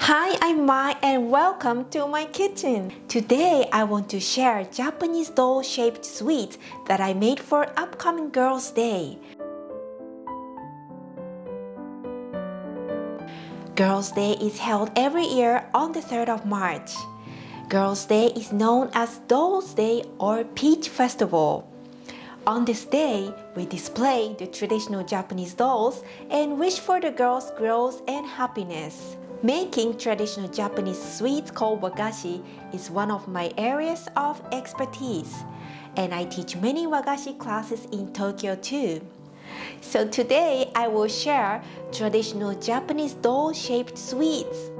Hi, I'm Mai and welcome to my kitchen. Today I want to share Japanese doll-shaped sweets that I made for upcoming Girls' Day. Girls' Day is held every year on the 3rd of March. Girls' Day is known as Dolls' Day or Peach Festival. On this day, we display the traditional Japanese dolls and wish for the girls' growth and happiness. Making traditional Japanese sweets called Wagashi is one of my areas of expertise, and I teach many Wagashi classes in Tokyo too. So today I will share traditional Japanese doll-shaped sweets.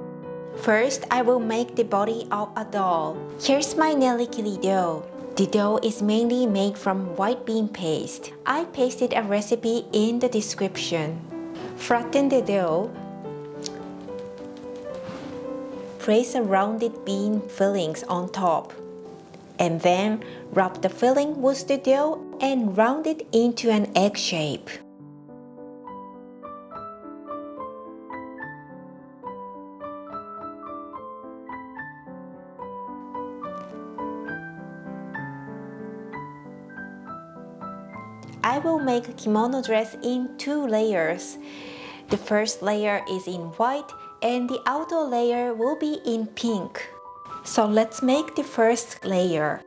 First, I will make the body of a doll. Here's my Nerikiri dough. The dough is mainly made from white bean paste. I pasted a recipe in the description. Flatten the dough. Place a rounded bean fillings on top. And then wrap the filling with the dough and round it into an egg shape. I will make a kimono dress in 2 layers. The first layer is in white and the outer layer will be in pink. So let's make the first layer.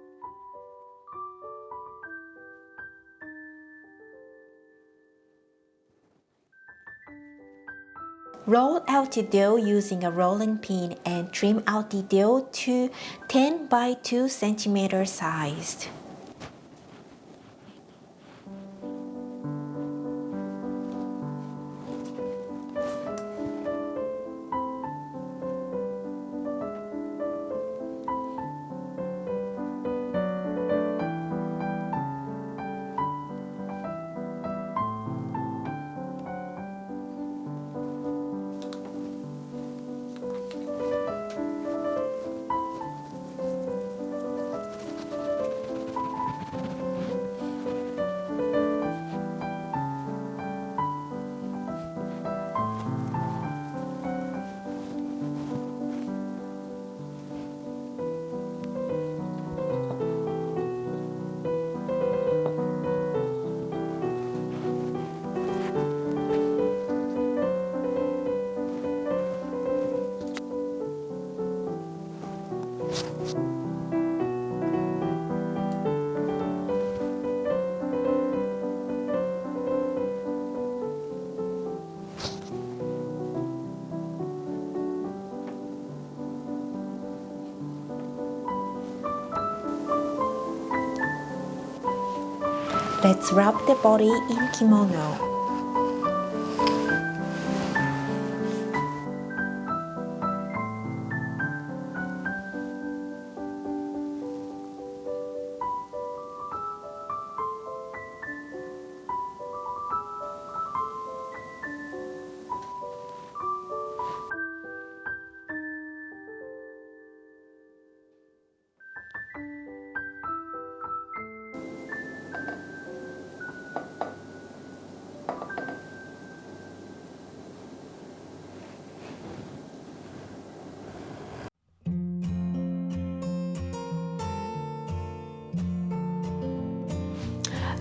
Roll out the dough using a rolling pin and trim out the dough to 10 by 2 cm sized. Let's wrap the body in kimono.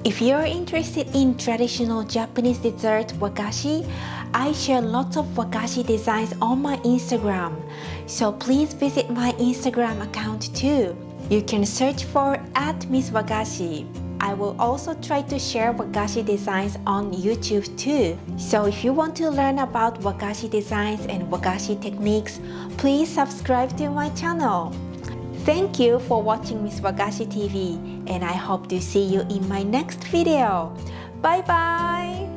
If you're interested in traditional Japanese dessert wagashi, I share lots of wagashi designs on my Instagram, so please visit my Instagram account too. You can search for @MissWagashi. I will also try to share wagashi designs on YouTube too. So if you want to learn about wagashi designs and wagashi techniques, please subscribe to my channel. Thank you for watching Miss Wagashi TV, and I hope to see you in my next video. Bye bye!